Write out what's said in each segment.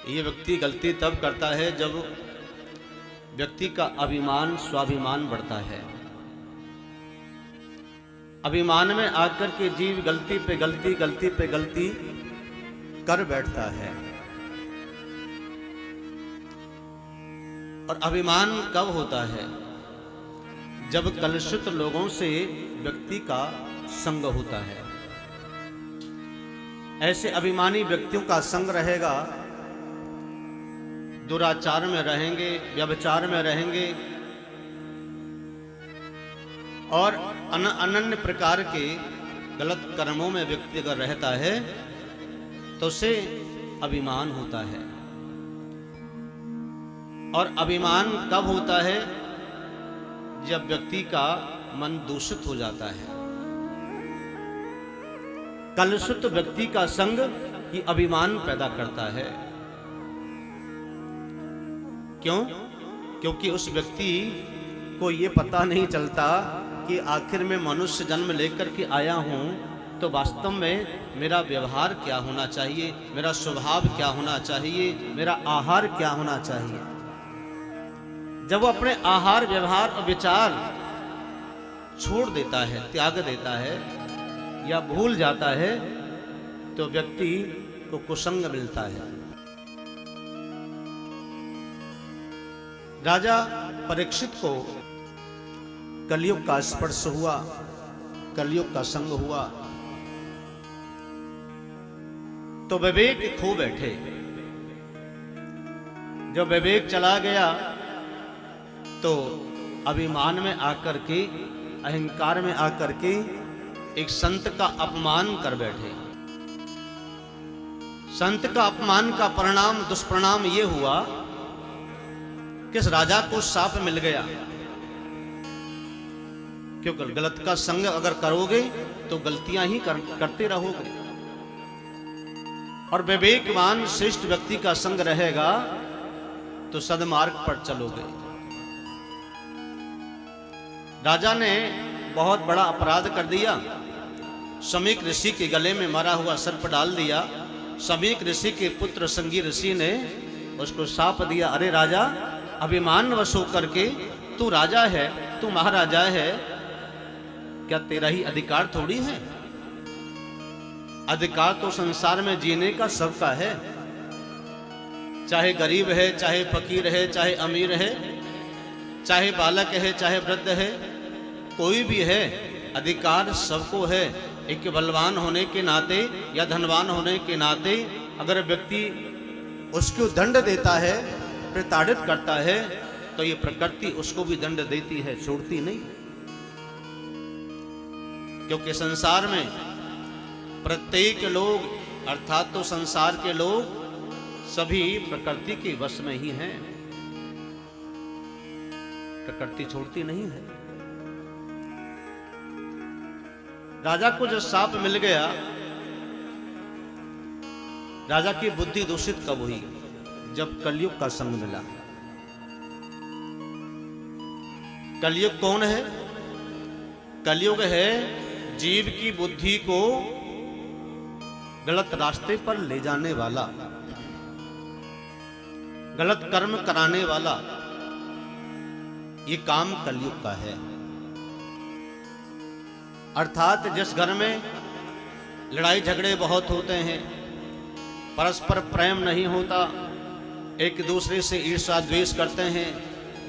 ये व्यक्ति गलती तब करता है जब व्यक्ति का अभिमान स्वाभिमान बढ़ता है। अभिमान में आकर के जीव गलती पे गलती गलती पे गलती कर बैठता है। और अभिमान कब होता है? जब कलुषित लोगों से व्यक्ति का संग होता है। ऐसे अभिमानी व्यक्तियों का संग रहेगा, दुराचार में रहेंगे, व्यभिचार में रहेंगे और अनन्य प्रकार के गलत कर्मों में व्यक्ति अगर रहता है तो उसे अभिमान होता है। और अभिमान कब होता है? जब व्यक्ति का मन दूषित हो जाता है। कलुषित व्यक्ति का संग ही अभिमान पैदा करता है। क्यों? क्योंकि उस व्यक्ति को ये पता नहीं चलता कि आखिर में मनुष्य जन्म लेकर के आया हूं तो वास्तव में मेरा व्यवहार क्या होना चाहिए, मेरा स्वभाव क्या होना चाहिए, मेरा आहार क्या होना चाहिए। जब वो अपने आहार व्यवहार और विचार छोड़ देता है, त्याग देता है या भूल जाता है तो व्यक्ति को कुसंग मिलता है। राजा परीक्षित को कलयुग का स्पर्श हुआ, कलयुग का संग हुआ तो विवेक खो बैठे। जब विवेक चला गया तो अभिमान में आकर के, अहंकार में आकर के एक संत का अपमान कर बैठे। संत का अपमान का परिणाम, दुष्परिणाम ये हुआ कि इस राजा को शाप मिल गया। क्योंकि गलत का संग अगर करोगे तो गलतियां ही करते रहोगे। और विवेकवान श्रेष्ठ व्यक्ति का संग रहेगा तो सदमार्ग पर चलोगे। राजा ने बहुत बड़ा अपराध कर दिया। शमीक ऋषि के गले में मरा हुआ सर्प डाल दिया। शमीक ऋषि के पुत्र संगी ऋषि ने उसको शाप दिया, अरे राजा, अभिमान वश होकर के तू राजा है, तू महाराजा है, क्या तेरा ही अधिकार थोड़ी है? अधिकार तो संसार में जीने का सबका है। चाहे गरीब है, चाहे फकीर है, चाहे अमीर है, चाहे बालक है, चाहे वृद्ध है, कोई भी है, अधिकार सबको है। एक बलवान होने के नाते या धनवान होने के नाते अगर व्यक्ति उसको दंड देता है, प्रताड़ित करता है, तो ये प्रकृति उसको भी दंड देती है, छोड़ती नहीं। क्योंकि संसार में प्रत्येक लोग अर्थात तो संसार के लोग सभी प्रकृति के वश में ही हैं। प्रकृति छोड़ती नहीं है। राजा को जब शाप मिल गया, राजा की बुद्धि दूषित कब हुई? जब कलयुग का संग मिला। कलयुग कौन है? कलयुग है जीव की बुद्धि को गलत रास्ते पर ले जाने वाला, गलत कर्म कराने वाला। ये काम कलयुग का है। अर्थात जिस घर में लड़ाई झगड़े बहुत होते हैं, परस्पर प्रेम नहीं होता, एक दूसरे से ईर्ष्या द्वेष करते हैं,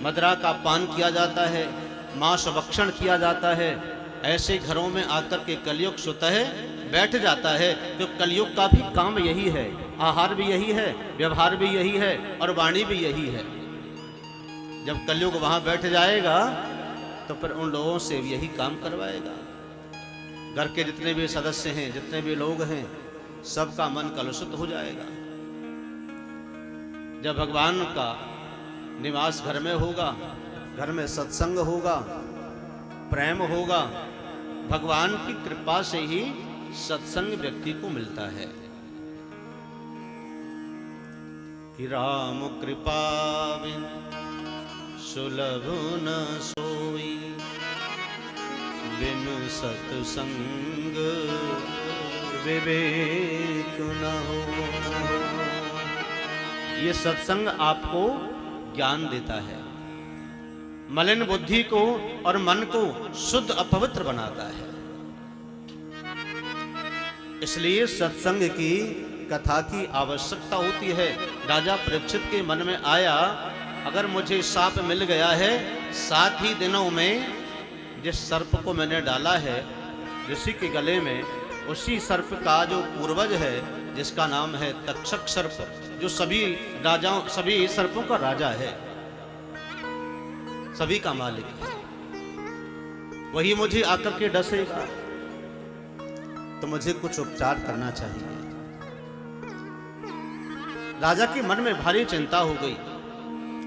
मदिरा का पान किया जाता है, मांस भक्षण किया जाता है, ऐसे घरों में आकर के कलयुग स्वतः बैठ जाता है। तो कलयुग का भी काम यही है, आहार भी यही है, व्यवहार भी यही है और वाणी भी यही है। जब कलयुग वहां बैठ जाएगा तो फिर उन लोगों से यही काम करवाएगा। घर के जितने भी सदस्य हैं, जितने भी लोग हैं, सबका मन कलुषित हो जाएगा। जब भगवान का निवास घर में होगा, घर में सत्संग होगा, प्रेम होगा, भगवान की कृपा से ही सत्संग व्यक्ति को मिलता है। कि राम कृपा बिन सुलभ न सोई, बिन सत्संग विवेक न हो। ये सत्संग आपको ज्ञान देता है, मलिन बुद्धि को और मन को शुद्ध अपवित्र बनाता है। इसलिए सत्संग की कथा की आवश्यकता होती है। राजा परीक्षित के मन में आया, अगर मुझे साप मिल गया है, 7 ही दिनों में जिस सर्प को मैंने डाला है ऋषि के गले में, उसी सर्प का जो पूर्वज है, जिसका नाम है तक्षक सर्प, जो सभी राजाओं, सभी सर्पों का राजा है, सभी का मालिक है, वही मुझे आकर के डसेगा, तो मुझे कुछ उपचार करना चाहिए। राजा के मन में भारी चिंता हो गई,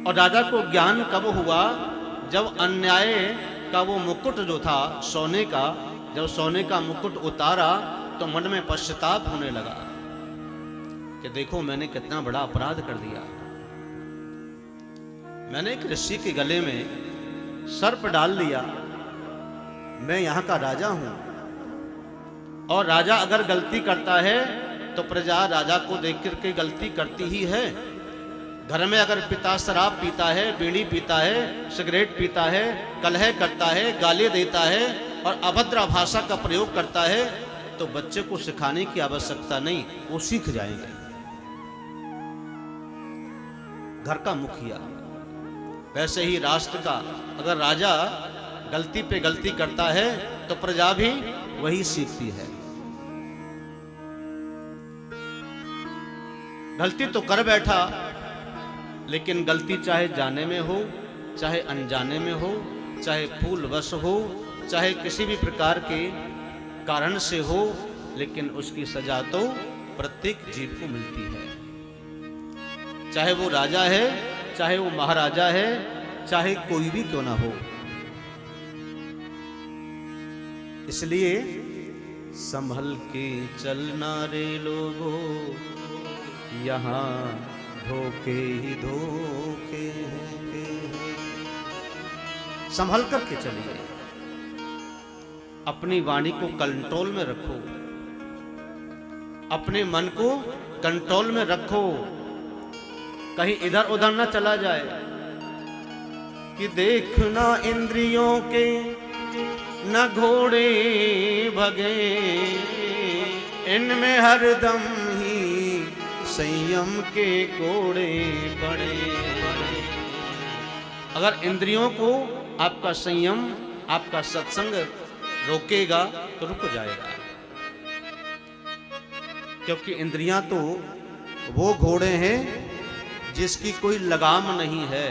और राजा को ज्ञान कब हुआ, जब अन्याय का वो मुकुट जो था सोने का, जब सोने का मुकुट उतारा तो मन में पश्चाताप होने लगा कि देखो मैंने कितना बड़ा अपराध कर दिया। मैंने एक ऋषि के गले में सर्प डाल दिया। मैं यहाँ का राजा हूं, और राजा अगर गलती करता है तो प्रजा राजा को देख करके गलती करती ही है। घर में अगर पिता शराब पीता है, बीड़ी पीता है, सिगरेट पीता है, कलह करता है, गाली देता है और अभद्र भाषा का प्रयोग करता है, तो बच्चे को सिखाने की आवश्यकता नहीं, वो सीख जाएंगे। घर का मुखिया, वैसे ही राष्ट्र का अगर राजा गलती पे गलती करता है तो प्रजा भी वही सीखती है। गलती तो कर बैठा, लेकिन गलती चाहे जाने में हो, चाहे अनजाने में हो, चाहे फूलवश हो, चाहे किसी भी प्रकार के कारण से हो, लेकिन उसकी सजा तो प्रत्येक जीव को मिलती है। चाहे वो राजा है, चाहे वो महाराजा है, चाहे कोई भी क्यों ना हो। इसलिए संभल के चलना रे लोगों, यहाँ धोखे ही धोखे हैं। संभल करके चलिए, अपनी वाणी को कंट्रोल में रखो, अपने मन को कंट्रोल में रखो, कहीं इधर उधर ना चला जाए कि देखना इंद्रियों के न घोड़े भगे, इनमें हरदम ही संयम के कोड़े पड़े। अगर इंद्रियों को आपका संयम, आपका सत्संग रोकेगा तो रुक जाएगा, क्योंकि इंद्रियां तो वो घोड़े हैं जिसकी कोई लगाम नहीं है।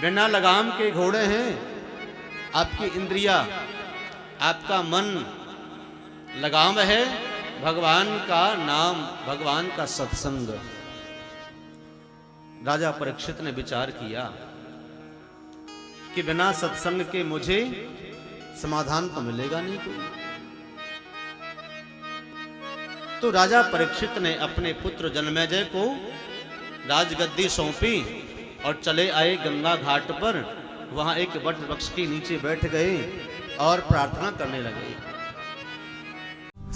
बिना लगाम के घोड़े हैं आपकी इंद्रियां, आपका मन। लगाम है भगवान का नाम, भगवान का सत्संग। राजा परीक्षित ने विचार किया कि बिना सत्संग के मुझे समाधान तो मिलेगा नहीं कोई। तो राजा परीक्षित ने अपने पुत्र जन्मेजय को राजगद्दी सौंपी और चले आए गंगा घाट पर। वहां एक वट वृक्ष के नीचे बैठ गए और प्रार्थना करने लगे।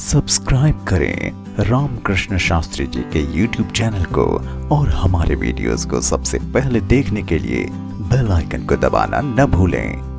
सब्सक्राइब करें रामकृष्ण शास्त्री जी के YouTube चैनल को, और हमारे वीडियोस को सबसे पहले देखने के लिए बेल आइकन को दबाना न भूलें।